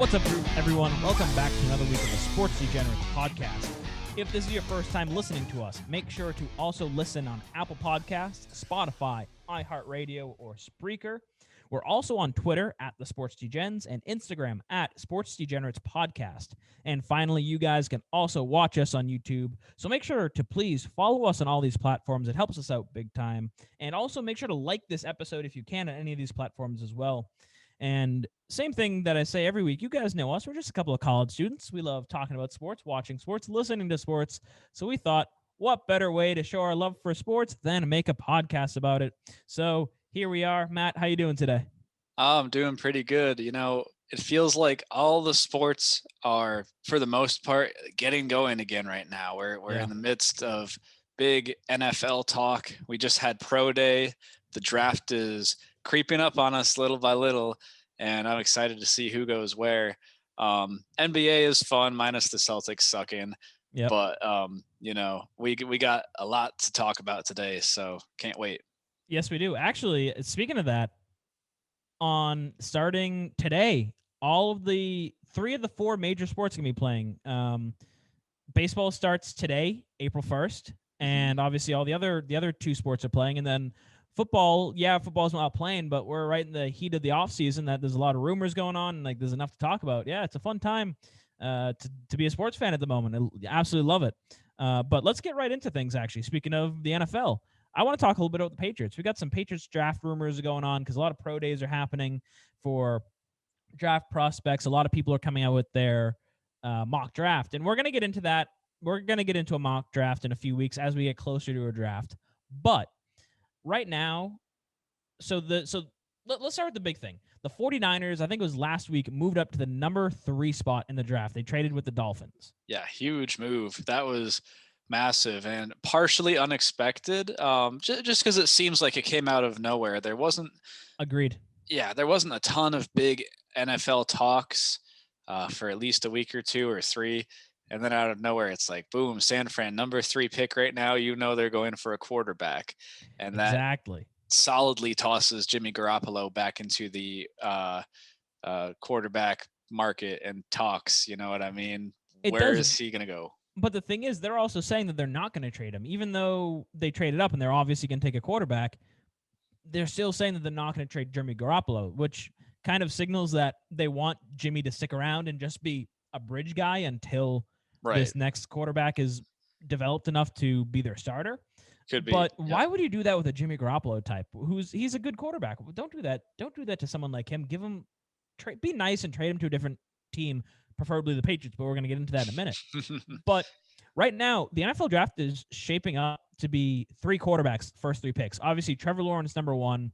What's up, everyone? Welcome back to another week of the Sports Degenerates podcast. If this is your first time listening to us, make sure to also listen on Apple Podcasts, Spotify, iHeartRadio, or Spreaker. We're also on Twitter at the Sports Degens and Instagram at Sports Degenerates Podcast. And finally, you guys can also watch us on YouTube. So make sure to please follow us on all these platforms. It helps us out big time. And also make sure to like this episode if you can on any of these platforms as well. And same thing that I say every week. You guys know us. We're just a couple of college students. We love talking about sports, watching sports, listening to sports. So we thought, what better way to show our love for sports than make a podcast about it? So here we are. Matt, how you doing today? I'm doing pretty good. It feels like all the sports are, for the most part, getting going again right now. We're in the midst of big NFL talk. We just had Pro Day. The draft is creeping up on us little by little, and I'm excited to see who goes where. NBA is fun, minus the Celtics sucking. Yep. But we got a lot to talk about today, so can't wait. Yes, we do. Actually, speaking of that, on starting today, all of the 3 of the 4 major sports can be playing. Baseball starts today, April 1st, and obviously all the other 2 sports are playing, and then football, football's not playing, but we're right in the heat of the off season. That there's a lot of rumors going on, and there's enough to talk about. Yeah, it's a fun time to be a sports fan at the moment. I absolutely love it. But let's get right into things. Actually, speaking of the NFL, I want to talk a little bit about the Patriots. We got some Patriots draft rumors going on because a lot of pro days are happening for draft prospects. A lot of people are coming out with their mock draft, and we're going to get into that. We're going to get into a mock draft in a few weeks as we get closer to a draft. But right now, let's start with the big thing. The 49ers, I think it was last week, moved up to the number 3 spot in the draft. They traded with the Dolphins. Yeah, huge move. That was massive and partially unexpected, just because it seems like it came out of nowhere. There wasn't a ton of big NFL talks for at least a week or 2 or 3. And then out of nowhere, it's like, boom, San Fran, number 3 pick right now. They're going for a quarterback. And that exactly solidly tosses Jimmy Garoppolo back into the quarterback market and talks. You know what I mean? Where is he going to go? But the thing is, they're also saying that they're not going to trade him. Even though they traded up and they're obviously going to take a quarterback, they're still saying that they're not going to trade Jimmy Garoppolo, which kind of signals that they want Jimmy to stick around and just be a bridge guy until this next quarterback is developed enough to be their starter. Could be. But why would you do that with a Jimmy Garoppolo type? He's a good quarterback. Don't do that. Don't do that to someone like him. Be nice and trade him to a different team, preferably the Patriots, but we're going to get into that in a minute. But right now, the NFL draft is shaping up to be 3 quarterbacks, first 3 picks. Obviously, Trevor Lawrence, number 1,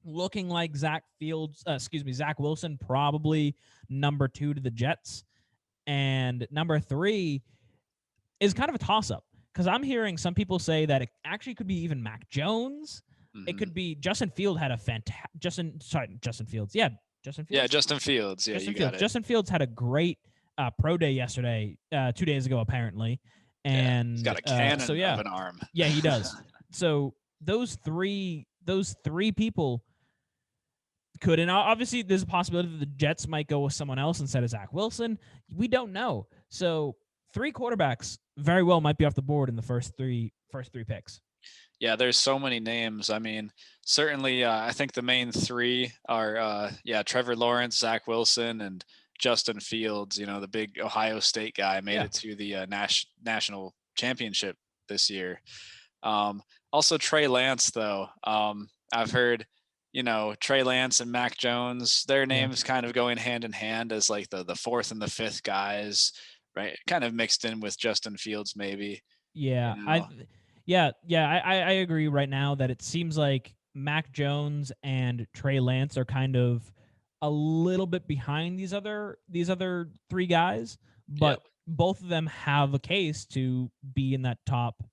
looking like Zach Wilson, probably number 2 to the Jets. And number 3 is kind of a toss-up because I'm hearing some people say that it actually could be even Mac Jones. Mm-hmm. It could be Justin Fields had a Justin Fields. Yeah, Justin Fields. Yeah, Justin Fields. Yeah, you got it. Justin Fields had a great pro day yesterday, 2 days ago apparently, and he's got a cannon of an arm. Yeah, he does. So those three people could, and obviously there's a possibility that the Jets might go with someone else instead of Zach Wilson. We don't know. So 3 quarterbacks very well might be off the board in the first three picks. Yeah, there's so many names. I mean, certainly I think the main 3 are Trevor Lawrence, Zach Wilson, and Justin Fields. The big Ohio State guy made it to the national championship this year. Also Trey Lance, though. I've heard Trey Lance and Mac Jones, their names kind of going hand in hand as like the 4th and the 5th guys, right? Kind of mixed in with Justin Fields, maybe. Yeah, I agree right now that it seems like Mac Jones and Trey Lance are kind of a little bit behind these other 3 guys, but both of them have a case to be in the top.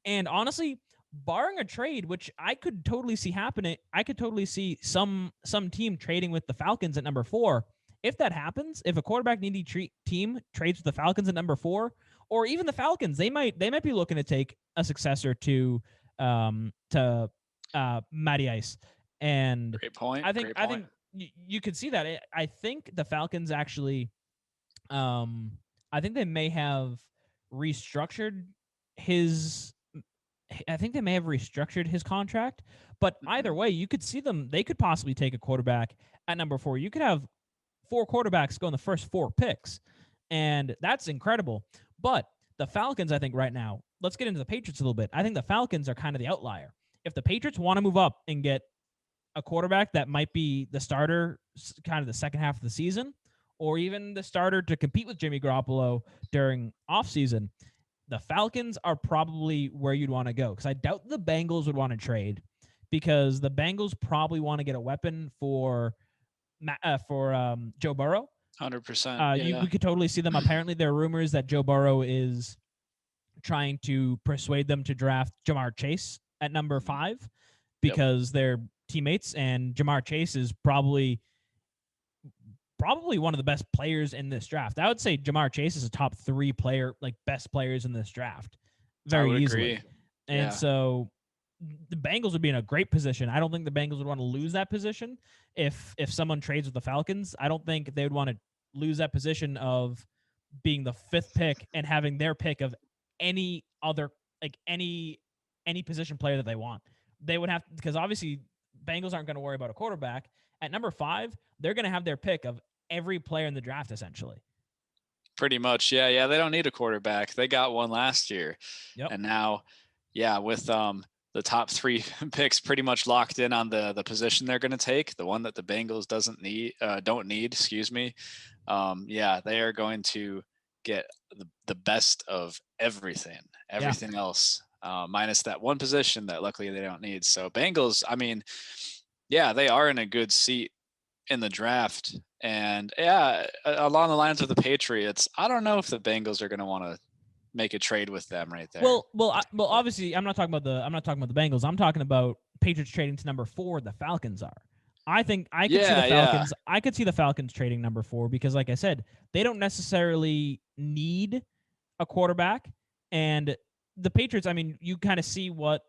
And honestly, barring a trade, which I could totally see happening, I could totally see some team trading with the Falcons at number 4. If that happens, if a quarterback needy team trades with the Falcons at number 4, or even the Falcons, they might be looking to take a successor to Matty Ice. And great point. you could see that. I think the Falcons actually, I think they may have restructured his. I think they may have restructured his contract, but either Mhm. way, you could see them. They could possibly take a quarterback at number 4. You could have 4 quarterbacks go in the first 4 picks, and that's incredible. But the Falcons, I think right now, let's get into the Patriots a little bit. I think the Falcons are kind of the outlier. If the Patriots want to move up and get a quarterback that might be the starter kind of the second half of the season, or even the starter to compete with Jimmy Garoppolo during offseason, the Falcons are probably where you'd want to go, because I doubt the Bengals would want to trade, because the Bengals probably want to get a weapon for Joe Burrow. 100%. Yeah. We could totally see them. Apparently, there are rumors that Joe Burrow is trying to persuade them to draft Jamar Chase at number Mhm. 5 Yep. because they're teammates, and Jamar Chase is probably one of the best players in this draft. I would say Jamar Chase is a top 3 player, like best players in this draft, I very would easily. agree. And Yeah. so the Bengals would be in a great position. I don't think the Bengals would want to lose that position if someone trades with the Falcons. I don't think they would want to lose that position of being the 5th pick and having their pick of any other, like any position player that they want. They would have, because obviously Bengals aren't going to worry about a quarterback. At number 5, they're going to have their pick of every player in the draft essentially. Pretty much. Yeah. Yeah. They don't need a quarterback. They got one last year. Yep. And now, yeah, with the top 3 picks pretty much locked in on the position they're going to take, the one that the Bengals don't need, excuse me. Yeah, they are going to get the best of Yeah. everything else, minus that one position that luckily they don't need. So Bengals, I mean, yeah, they are in a good seat in the draft. And yeah, along the lines of the Patriots, I don't know if the Bengals are going to want to make a trade with them right there. Well, obviously, I'm not talking about the Bengals. I'm talking about Patriots trading to number 4. The Falcons are. I think I could see the Yeah, yeah. Falcons. I could see the Falcons trading number 4 because, like I said, they don't necessarily need a quarterback, and the Patriots. I mean, you kind of see what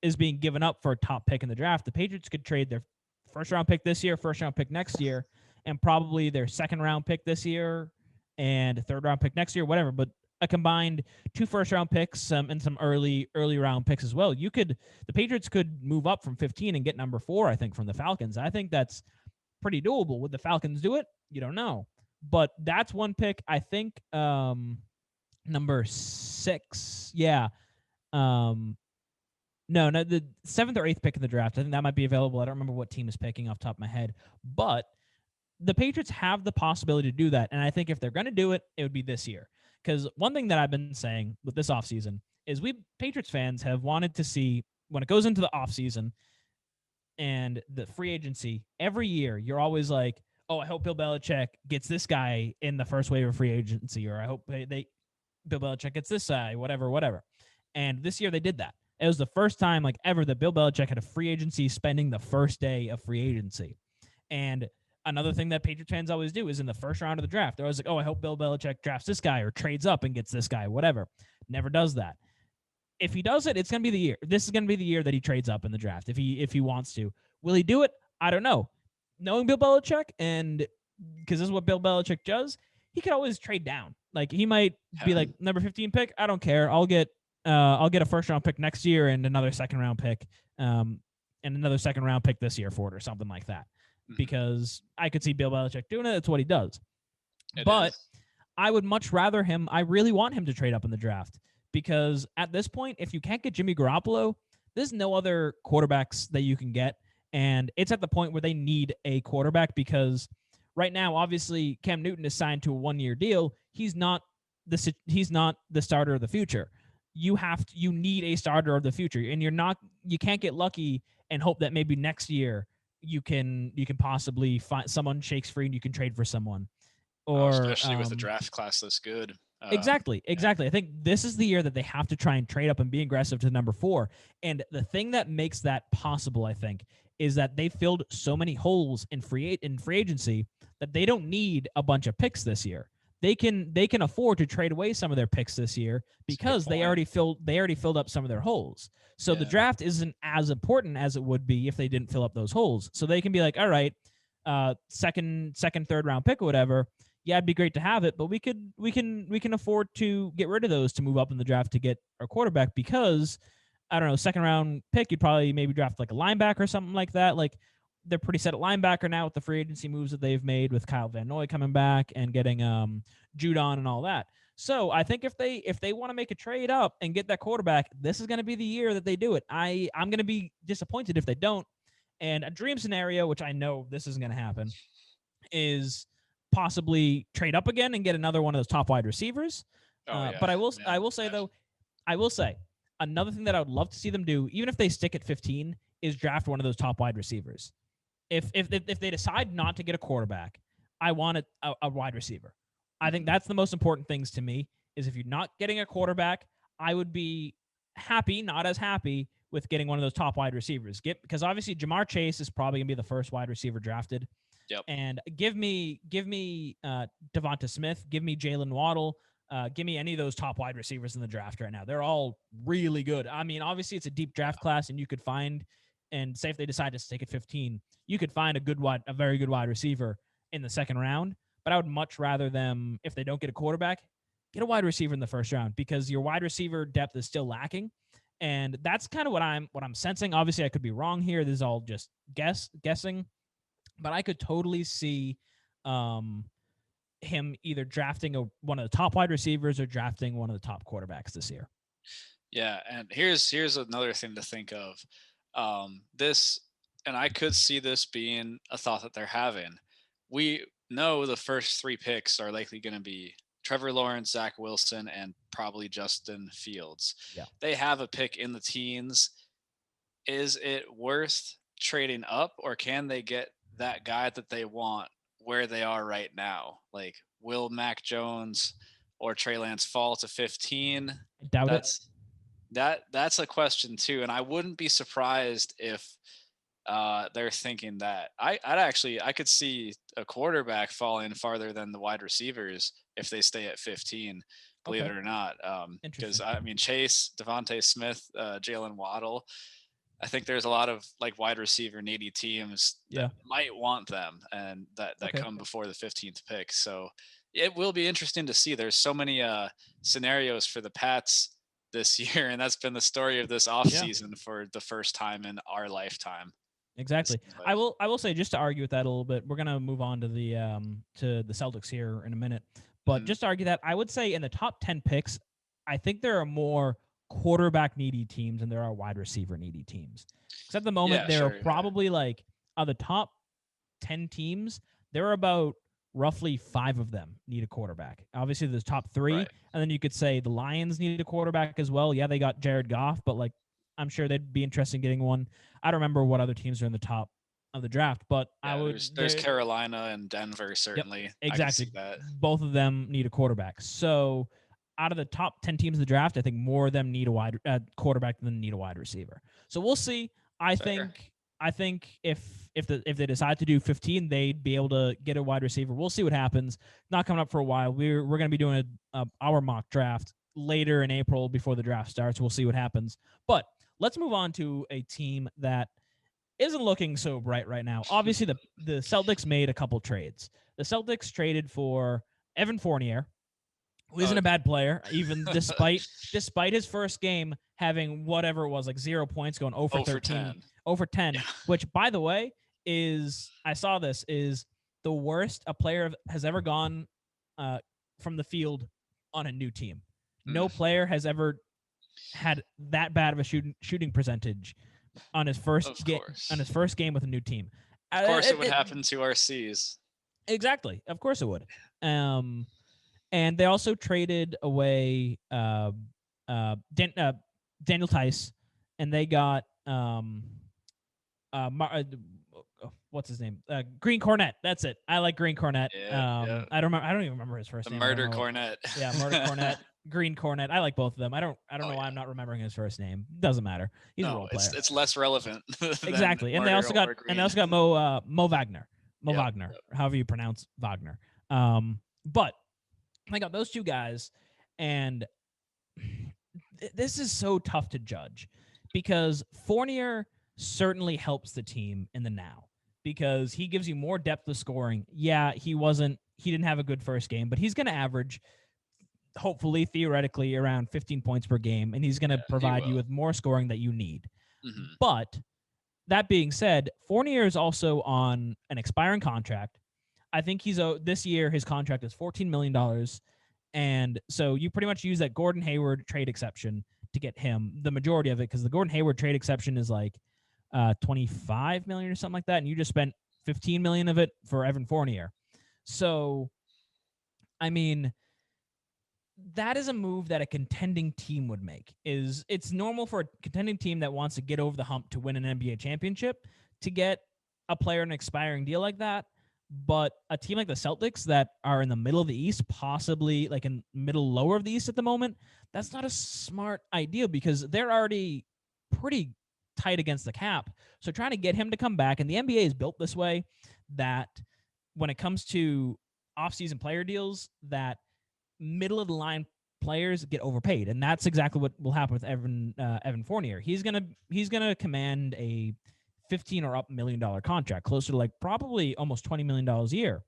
is being given up for a top pick in the draft. The Patriots could trade their first round pick this year, first round pick next year, and probably their second round pick this year and third round pick next year, whatever. But a combined 2 first round picks and some early round picks as well. The Patriots could move up from 15 and get number 4, I think, from the Falcons. I think that's pretty doable. Would the Falcons do it? You don't know. But that's one pick. I think number 6. Yeah. No, the 7th or 8th pick in the draft. I think that might be available. I don't remember what team is picking off the top of my head. But the Patriots have the possibility to do that. And I think if they're going to do it, it would be this year. Because one thing that I've been saying with this offseason is we Patriots fans have wanted to see, when it goes into the offseason and the free agency, every year you're always like, oh, I hope Bill Belichick gets this guy in the first wave of free agency, or I hope Bill Belichick gets this guy, whatever. And this year they did that. It was the first time like ever that Bill Belichick had a free agency spending the first day of free agency. And another thing that Patriots fans always do is in the first round of the draft, they're always like, oh, I hope Bill Belichick drafts this guy or trades up and gets this guy, whatever. Never does that. If he does it, it's going to be the year. This is going to be the year that he trades up in the draft if he wants to. Will he do it? I don't know. Knowing Bill Belichick, and because this is what Bill Belichick does, he could always trade down. Like he might be like number 15 pick. I don't care. I'll get a first round pick next year and another second round pick, and another second round pick this year for it or something like that. Because I could see Bill Belichick doing it. That's what he does. But I would much rather him. I really want him to trade up in the draft because at this point, if you can't get Jimmy Garoppolo, there's no other quarterbacks that you can get. And it's at the point where they need a quarterback because right now, obviously, Cam Newton is signed to a 1-year deal. He's not the starter of the future. You need a starter of the future, and you can't get lucky and hope that maybe next year you can possibly find someone shakes free and you can trade for someone. Or especially with the draft class that's good. Exactly. I think this is the year that they have to try and trade up and be aggressive to number 4. And the thing that makes that possible, I think, is that they filled so many holes in free agency that they don't need a bunch of picks this year. They can afford to trade away some of their picks this year because they already filled up some of their holes. So the draft isn't as important as it would be if they didn't fill up those holes. So they can be like, all right, second, third round pick or whatever, yeah, it'd be great to have it, but we can afford to get rid of those to move up in the draft to get our quarterback because I don't know, second round pick, you'd probably maybe draft like a linebacker or something like that. Like they're pretty set at linebacker now with the free agency moves that they've made with Kyle Van Noy coming back and getting Judon and all that. So I think if they want to make a trade up and get that quarterback, this is going to be the year that they do it. I'm going to be disappointed if they don't. And a dream scenario, which I know this isn't going to happen, is possibly trade up again and get another one of those top wide receivers. Oh yeah. But Yeah, I will say though, I will say another thing that I would love to see them do, even if they stick at 15, is draft one of those top wide receivers. If they decide not to get a quarterback, I want a wide receiver. I think that's the most important things to me. Is if you're not getting a quarterback, I would be happy, not as happy with getting one of those top wide receivers. Because obviously Jamar Chase is probably gonna be the first wide receiver drafted. Yep. And give me Devonta Smith, give me Jalen Waddle, give me any of those top wide receivers in the draft right now. They're all really good. I mean, obviously it's a deep draft class, and you could find, and say if they decide to stick at 15, you could find a very good wide receiver in the second round. But I would much rather them, if they don't get a quarterback, get a wide receiver in the first round because your wide receiver depth is still lacking. And that's kind of what I'm sensing. Obviously, I could be wrong here. This is all just guessing, but I could totally see him either drafting one of the top wide receivers or drafting one of the top quarterbacks this year. Yeah, and here's another thing to think of. This, and I could see this being a thought that they're having. We know the first three picks are likely going to be Trevor Lawrence, Zach Wilson, and probably Justin Fields. Yeah. They have a pick in the teens. Is it worth trading up, or can they get that guy that they want where they are right now? Like, will Mac Jones or Trey Lance fall to 15? I doubt it. That's a question too, and I wouldn't be surprised if they're thinking that. I could see a quarterback falling farther than the wide receivers if they stay at 15. Believe Okay. it or not, because Interesting. I mean Chase, Devontae Smith, Jalen Waddle. I think there's a lot of like wide receiver needy teams Yeah. that might want them and that Okay. come before the 15th pick. So it will be interesting to see. There's so many scenarios for the Pats this year, and that's been the story of this Yeah. offseason for the first time in our lifetime. Exactly. Like. I will say, just to argue with that a little bit, we're gonna move on to the Celtics here in a minute. But just to argue that, I would say in the top 10 picks, I think there are more quarterback needy teams than there are wide receiver needy teams. Because at the moment, there are probably like of the top 10 teams, there are about roughly 5 of them need a quarterback. Obviously, there's top 3, Right. and then you could say the Lions need a quarterback as well. Yeah, they got Jared Goff, but like I'm sure they'd be interested in getting one. I don't remember what other teams are in the top of the draft, but I would. There's Carolina and Denver certainly. Yep, exactly. I can see that. Both of them need a quarterback. So out of the top 10 teams of the draft, I think more of them need a wide quarterback than need a wide receiver. So we'll see. I think if they decide to do 15, they'd be able to get a wide receiver. We'll see what happens. Not coming up for a while. We're going to be doing our mock draft later in April before the draft starts. We'll see what happens. But let's move on to a team that isn't looking so bright right now. Obviously, the Celtics made a couple trades. The Celtics traded for Evan Fournier, who isn't a bad player, even despite his first game having whatever it was, like 0 points, going 0 for 13, 0 for 10, which, by the way, is the worst a player has ever gone from the field on a new team. No player has ever had that bad of a shooting percentage on his first game with a new team. Of course, it would happen to our C's. Exactly, of course it would. And they also traded away Daniel Tice, and they got what's his name? Green Cornett. That's it. I like Green Cornett. I don't even remember his first name. Murder Cornett. Yeah, Murder Cornett. Green Cornett. I like both of them. I don't know why I'm not remembering his first name. Doesn't matter. He's a role player. It's less relevant. Exactly. And they also got Mo Wagner. Wagner, however you pronounce Wagner. But I got those two guys, and this is so tough to judge because Fournier certainly helps the team in the now. because he gives you more depth of scoring. Yeah, he didn't have a good first game, but he's going to average, hopefully, theoretically, around 15 points per game, and he's going to Yeah, he provide you will. with more scoring that you need. Hmm. But that being said, Fournier is also on an expiring contract. I think this year his contract is $14 million, and so you pretty much use that Gordon Hayward trade exception to get him the majority of it, because the Gordon Hayward trade exception is like 25 million or something like that, and you just spent 15 million of it for Evan Fournier. So, I mean, that is a move that a contending team would make. It's normal for a contending team that wants to get over the hump to win an NBA championship to get a player in an expiring deal like that. But a team like the Celtics that are in the middle of the East, possibly like in middle lower of the East at the moment, that's not a smart idea because they're already pretty tight against the cap. So trying to get him to come back, and the NBA is built this way that when it comes to off-season player deals, that middle of the line players get overpaid, and that's exactly what will happen with Evan Fournier. He's gonna command a 15 or up $1 million contract, closer to like probably almost $20 million a year,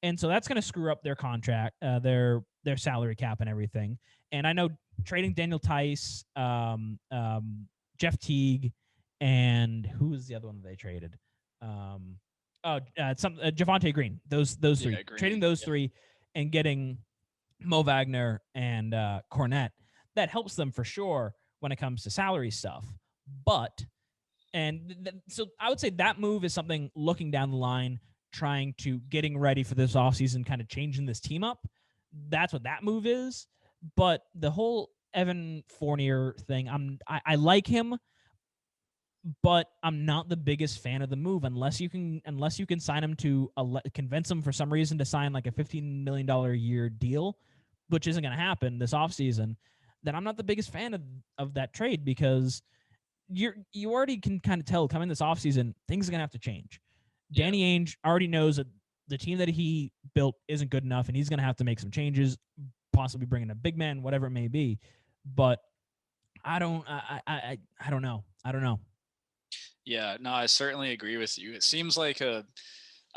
and so that's gonna screw up their contract, their salary cap and everything. And I know trading Daniel Tice, Jeff Teague, and who was the other one that they traded? Javonte Green. Those three, Yeah, trading Green. those Yeah. three and getting Mo Wagner and Cornette, that helps them for sure when it comes to salary stuff. But so I would say that move is something looking down the line, trying to getting ready for this offseason, kind of changing this team up. That's what that move is. But the whole Evan Fournier thing, I like him, but I'm not the biggest fan of the move unless you can sign him to convince him for some reason to sign like a $15 million a year deal, which isn't going to happen this offseason. Then I'm not the biggest fan of that trade, because you already can kind of tell coming this offseason things are going to have to change. Yeah. Danny Ainge already knows that the team that he built isn't good enough, and he's going to have to make some changes, possibly bring in a big man, whatever it may be. But I don't know. I don't know. Yeah, no, I certainly agree with you. It seems like a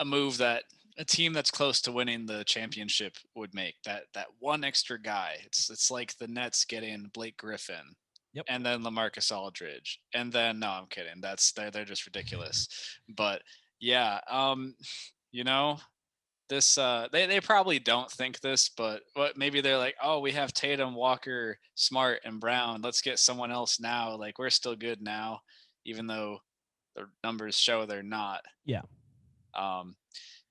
move that a team that's close to winning the championship would make. That one extra guy. It's like the Nets getting Blake Griffin Yep. and then LaMarcus Aldridge. And then no, I'm kidding. They're just ridiculous. But yeah, you know, this they probably don't think this, but what maybe they're like, oh, we have Tatum, Walker, Smart, and Brown. Let's get someone else now. Like we're still good now, even though the numbers show they're not. Yeah. Um,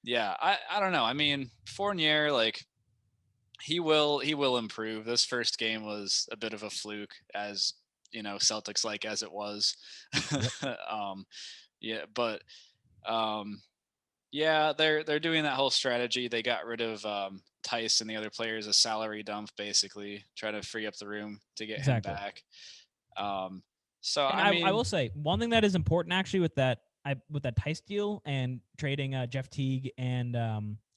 yeah, I don't know. I mean, Fournier, like he will improve. This first game was a bit of a fluke, as Celtics like as it was. Yep. um, yeah, but um, yeah, they're doing that whole strategy. They got rid of Tice and the other players, a salary dump, basically, try to free up the room to get him Exactly. back. Um, so And I I mean, will say one thing that is important actually with that Tice deal and trading Jeff Teague and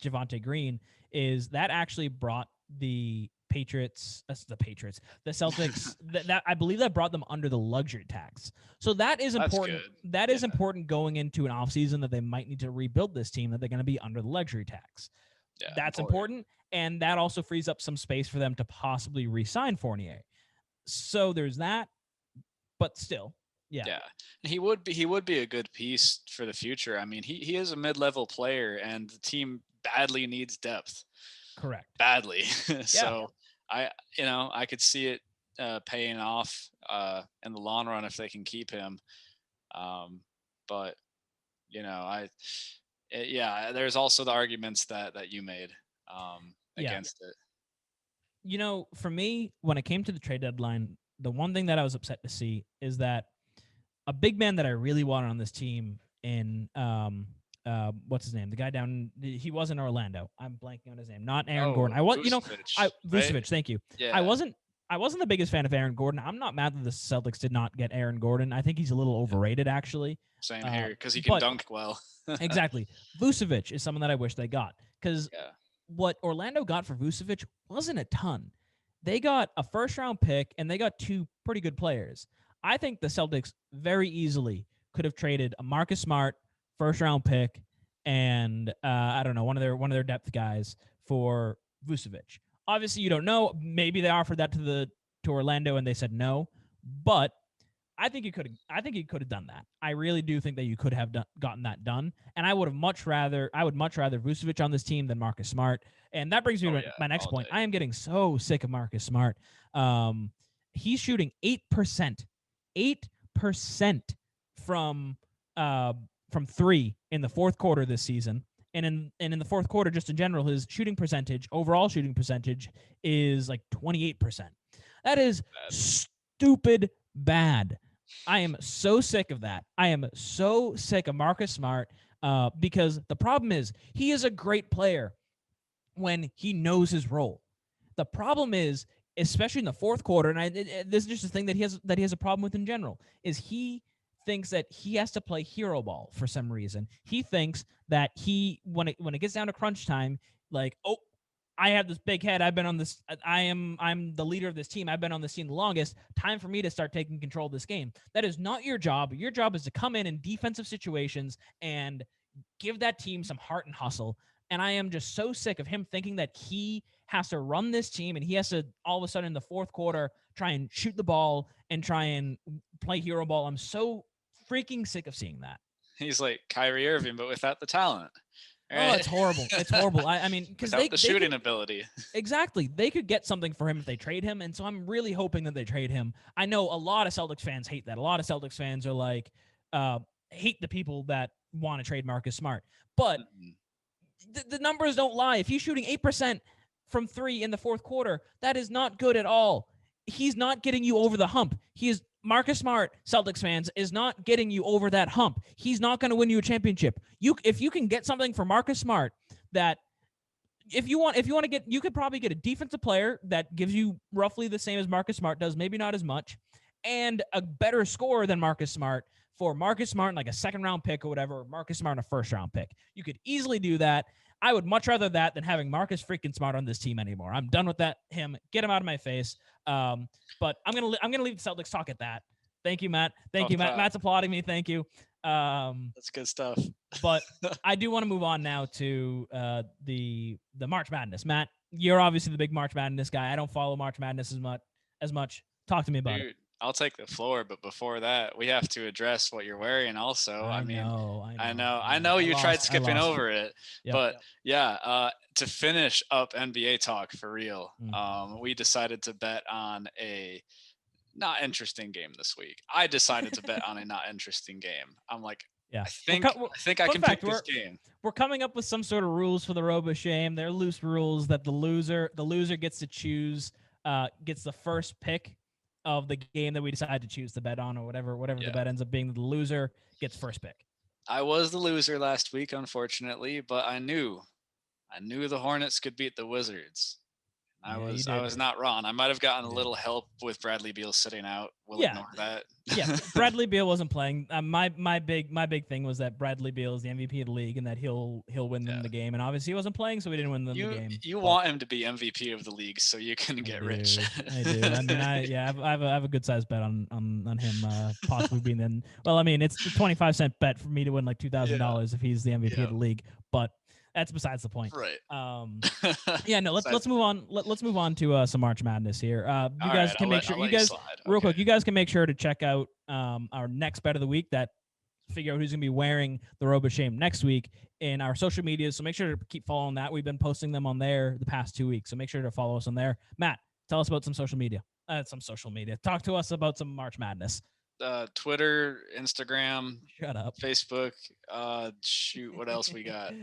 Javonte Green, is that actually brought the the Celtics, that I believe that brought them under the luxury tax. So that is that's important. good. That Yeah, is important going into an offseason, that they might need to rebuild this team, that they're going to be under the luxury tax. yeah, That's important. important. And that also frees up some space for them to possibly re-sign Fournier. So there's that. But still, yeah, Yeah, he would be a good piece for the future. I mean, he is a mid-level player, and the team badly needs depth, correct. badly. Yeah. So I could see it paying off in the long run if they can keep him. But yeah, there's also the arguments that you made Yeah. against it. For me, when it came to the trade deadline, the one thing that I was upset to see is that a big man that I really wanted on this team in what's his name? The guy down he was in Orlando. I'm blanking on his name. Not Aaron Oh, Gordon. I was I Vucevic, right? Vucevic, thank you. I Yeah, wasn't I wasn't the biggest fan of Aaron Gordon. I'm not mad that the Celtics did not get Aaron Gordon. I think he's a little yeah, overrated actually. same here because he can But dunk well. exactly. Vucevic is someone that I wish they got, because Yeah, what Orlando got for Vucevic wasn't a ton. They got a first round pick and they got two pretty good players. I think the Celtics very easily could have traded a Marcus Smart first round pick and I don't know, one of their depth guys for Vucevic. Obviously, you don't know. Maybe they offered that to Orlando and they said no. But I think you could. I think you could have done that. I really do think that you could have gotten that done. And I would much rather Vucevic on this team than Marcus Smart. And that brings me Oh to yeah, my next all point. day. I am getting so sick of Marcus Smart. He's shooting 8%, 8% from three in the fourth quarter this season. And in the fourth quarter, just in general, his overall shooting percentage, is like 28%. That is Bad. stupid bad. I am so sick of that. I am so sick of Marcus Smart because the problem is he is a great player when he knows his role. The problem is, especially in the fourth quarter, and this is just a thing that he has a problem with in general, is he thinks that he has to play hero ball for some reason. He thinks that when it gets down to crunch time, like, oh, I have this big head. I've been on this. I'm the leader of this team. I've been on this team the longest. Time for me to start taking control of this game. That is not your job. Your job is to come in defensive situations and give that team some heart and hustle. And I am just so sick of him thinking that he has to run this team and he has to all of a sudden in the fourth quarter try and shoot the ball and try and play hero ball. I'm so freaking sick of seeing that. He's like Kyrie Irving, but without the talent. Oh, Right? it's horrible. It's horrible. I mean, because without the shooting could, ability. exactly, they could get something for him if they trade him, and so I'm really hoping that they trade him. I know a lot of Celtics fans hate that. A lot of Celtics fans are like, hate the people that want to trade Marcus Smart, but the numbers don't lie. If he's shooting 8% from three in the fourth quarter, that is not good at all. He's not getting you over the hump. He is Marcus Smart, Celtics fans, is not getting you over that hump. He's not going to win you a championship. If you can get something for Marcus Smart that if you want to get, you could probably get a defensive player that gives you roughly the same as Marcus Smart does, maybe not as much, and a better scorer than Marcus Smart for Marcus Smart, like a second round pick or whatever, or Marcus Smart, a first round pick. You could easily do that. I would much rather that than having Marcus freaking Smart on this team anymore. I'm done with that. Get him out of my face. But I'm gonna leave the Celtics talk at that. Thank you, Matt. Thank you, Matt. Matt's applauding me. Thank you. That's good stuff. But I do want to move on now to the March Madness. Matt, you're obviously the big March Madness guy. I don't follow March Madness as much. Talk to me about it. I'll take the floor, but before that, we have to address what you're wearing. Also, I know you tried skipping over it, but yeah. To finish up NBA talk for real, we decided to bet on a not interesting game this week. I decided to bet on a not interesting game. I'm like, yeah, I think I can pick this game. We're coming up with some sort of rules for the Robo Shame. They're loose rules that the loser gets to choose, gets the first pick of the game that we decide to choose to bet on, or whatever the bet ends up being. The loser gets first pick. I was the loser last week, unfortunately, but I knew the Hornets could beat the Wizards. I was not wrong. I might have gotten a little help with Bradley Beal sitting out. We'll ignore that. Yeah, Bradley Beal wasn't playing. My big thing was that Bradley Beal is the MVP of the league and that he'll win them the game. And obviously he wasn't playing, so we didn't win them the game. You want him to be MVP of the league so you can get rich. I do. I mean, I have a good sized bet on him possibly being then. Well, I mean, it's a 25-cent bet for me to win like $2,000 if he's the MVP of the league, but that's besides the point. Right. Yeah, no, let's move on. Let's move on to some March Madness here. You guys can make sure real quick, you guys can make sure to check out our next bet of the week, that figure out who's going to be wearing the Robo Shame next week in our social media. So make sure to keep following that. We've been posting them on there the past 2 weeks. So make sure to follow us on there. Matt, tell us about some social media. Talk to us about some March Madness. Twitter, Instagram, shut up, Facebook. Shoot, what else we got?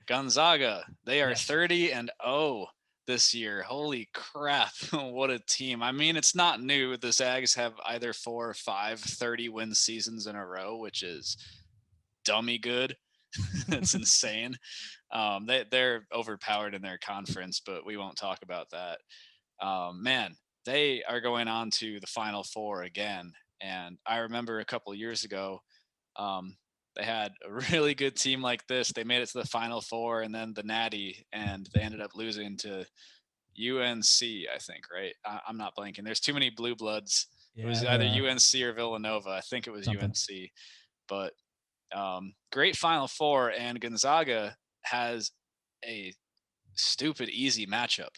Gonzaga. They are 30-0 this year. Holy crap. What a team. I mean, it's not new. The Zags have either 4 or 5 30-win seasons in a row, which is dummy good. It's insane. They're overpowered in their conference, but we won't talk about that. Man, they are going on to the Final Four again. And I remember a couple of years ago, they had a really good team like this. They made it to the Final Four and then the Natty, and they ended up losing to UNC, I think, right? I'm not blanking. There's too many blue bloods. It was either UNC or Villanova. I think it was UNC. But Great Final Four, and Gonzaga has a stupid easy matchup.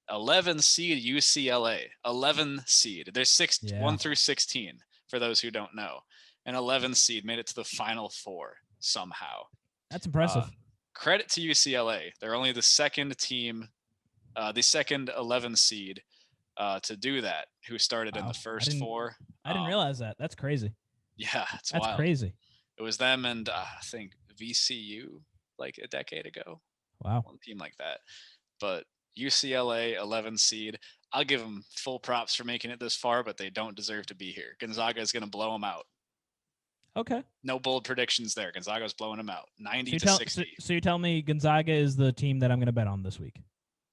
11 seed UCLA, 11 seed. There's Yeah. 1 through 16 for those who don't know. An 11 seed made it to the Final Four somehow. That's impressive. Credit to UCLA. They're only the second team, the second 11 seed to do that, who started in the first four. I didn't realize that. That's crazy. Yeah, it's That's wild. crazy. It was them and I think VCU like a decade ago. Wow. One team like that. But UCLA 11 seed. I'll give them full props for making it this far, but they don't deserve to be here. Gonzaga is going to blow them out. Okay. No bold predictions there. Gonzaga's blowing them out. 90 to 60. So you tell me Gonzaga is the team that I'm going to bet on this week.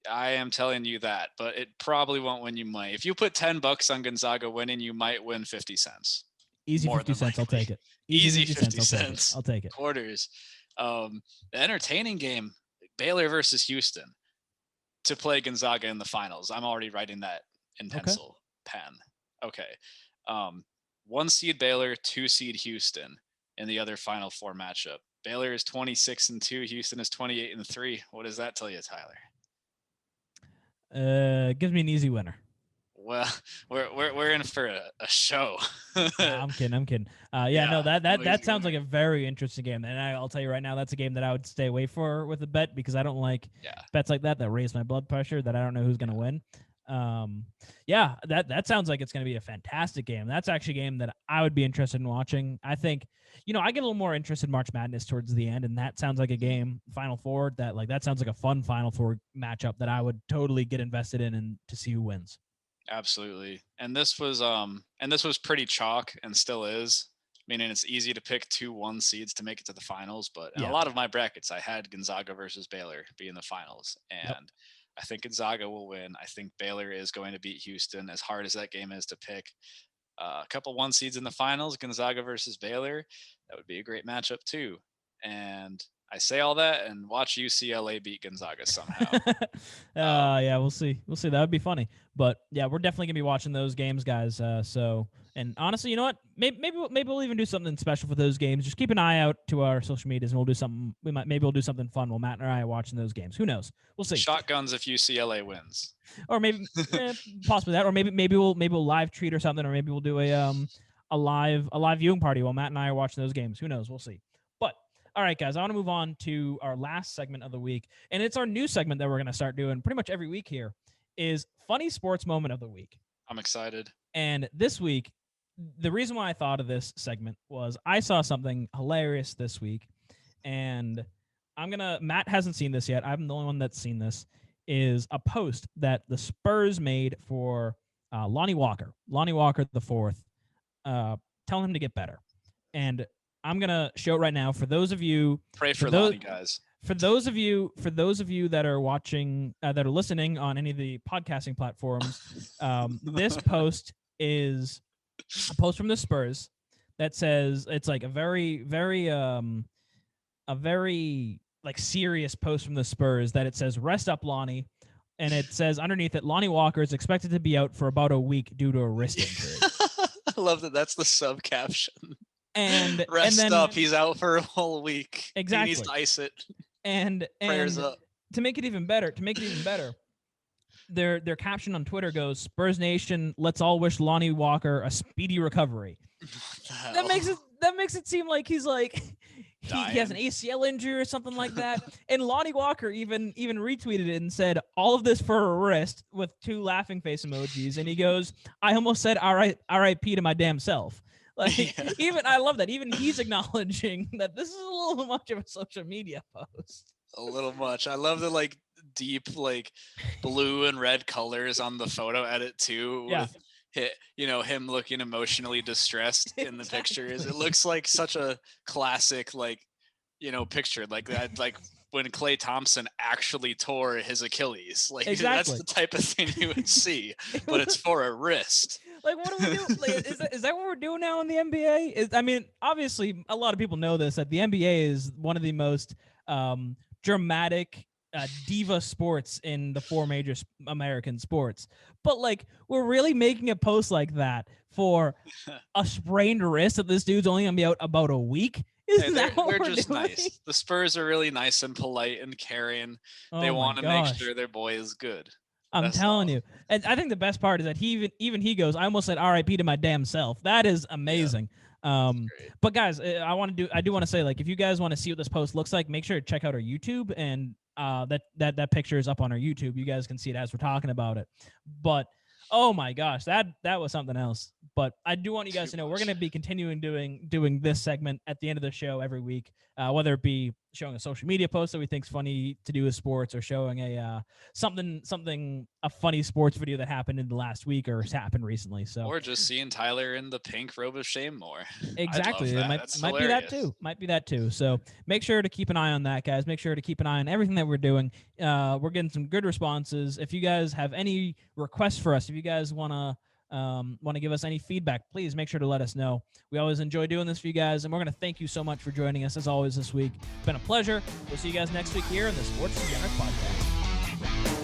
I am telling you that, but it probably won't win you money. If you put $10 on Gonzaga winning, you might win 50 cents. Easy 50 cents. I'll take it. Easy 50 cents. I'll take it. Quarters. The entertaining game, Baylor versus Houston, to play Gonzaga in the finals. I'm already writing that in pencil, pen. Okay. 1 seed Baylor, 2 seed Houston in the other Final Four matchup. Baylor is 26-2. Houston is 28-3. What does that tell you, Tyler? Gives me an easy winner. Well, we're in for a show. I'm kidding. No, that sounds like a very interesting game. And I'll tell you right now, that's a game that I would stay away for with a bet because I don't like bets like that raise my blood pressure, that I don't know who's going to win. That sounds like it's going to be a fantastic game. That's actually a game that I would be interested in watching. I think, I get a little more interested in March Madness towards the end, and that sounds like a game, Final Four, that sounds like a fun Final Four matchup that I would totally get invested in and to see who wins. Absolutely. And this was pretty chalk and still is, meaning it's easy to pick 2 1 seeds to make it to the finals. But in a lot of my brackets, I had Gonzaga versus Baylor be in the finals. And I think Gonzaga will win. I think Baylor is going to beat Houston, as hard as that game is to pick. A couple 1 seeds in the finals, Gonzaga versus Baylor. That would be a great matchup too. And I say all that and watch UCLA beat Gonzaga somehow. We'll see. That would be funny. But yeah, we're definitely gonna be watching those games, guys. And honestly, you know what? Maybe we'll even do something special for those games. Just keep an eye out to our social medias, and we'll do something. Maybe we'll do something fun while Matt and I are watching those games. Who knows? We'll see. Shotguns if UCLA wins, or maybe possibly that, or maybe we'll live treat or something, or maybe we'll do a live viewing party while Matt and I are watching those games. Who knows? We'll see. But all right, guys, I want to move on to our last segment of the week, and it's our new segment that we're going to start doing pretty much every week here, is Funny Sports Moment of the Week. I'm excited. And this week, the reason why I thought of this segment was I saw something hilarious this week, and Matt hasn't seen this yet. I'm the only one that's seen this, is a post that the Spurs made for Lonnie Walker the fourth, telling him to get better. And I'm gonna show it right now for those of you. Pray for Lonnie, guys. For those of you that are watching, that are listening on any of the podcasting platforms, this post is a post from the Spurs that says, it's like a very like serious post from the Spurs, that it says, "Rest up, Lonnie," and it says underneath it, "Lonnie Walker is expected to be out for about a week due to a wrist injury." I love that. That's the sub caption. And rest up. He's out for a whole week. Exactly. He needs to ice it. And prayers up. To make it even better, their caption on Twitter goes, "Spurs Nation, let's all wish Lonnie Walker a speedy recovery." That makes it seem like he's like he has an ACL injury or something like that. And Lonnie Walker even retweeted it and said, "All of this for a wrist," with 2 laughing face emojis. And he goes, "I almost said R.I.P. to my damn self." Like, even I love that. Even he's acknowledging that this is a little much of a social media post. A little much. I love the like deep like blue and red colors on the photo edit too. Yeah. With him looking emotionally distressed in the pictures. It looks like such a classic picture like that, like when Klay Thompson actually tore his Achilles. Like that's the type of thing you would see, but it's for a wrist. Like, what do we do? Like, is that what we're doing now in the NBA? Obviously, a lot of people know this, that the NBA is one of the most dramatic diva sports in the 4 major American sports. But, like, we're really making a post like that for a sprained wrist that this dude's only going to be out about a week. Is that what they're we're just doing? nice. The Spurs are really nice and polite and caring. They Oh my want to make gosh. sure their boy is good. I'm That's telling all. you. And I think the best part is that even he goes, I almost said RIP to my damn self. That is Yeah, amazing. great. But guys, I do want to say, like, if you guys want to see what this post looks like, make sure to check out our YouTube, and that picture is up on our YouTube. You guys can see it as we're talking about it. But oh my gosh, that was something else. But I do want you guys Too to know we're much. going to be continuing doing this segment at the end of the show every week, whether it be showing a social media post that we think's funny to do with sports, or showing a a funny sports video that happened in the last week or has happened recently. So Or just seeing Tyler in the pink robe of shame more. I'd love exactly, it that. might That's might be that hilarious. too. Might be that too. So make sure to keep an eye on that, guys. Make sure to keep an eye on everything that we're doing. We're getting some good responses. If you guys have any requests for us, if you guys want to give us any feedback, please make sure to let us know. We always enjoy doing this for you guys, and we're going to thank you so much for joining us as always this week. It's been a pleasure. We'll see you guys next week here in the Sports Degenerates podcast.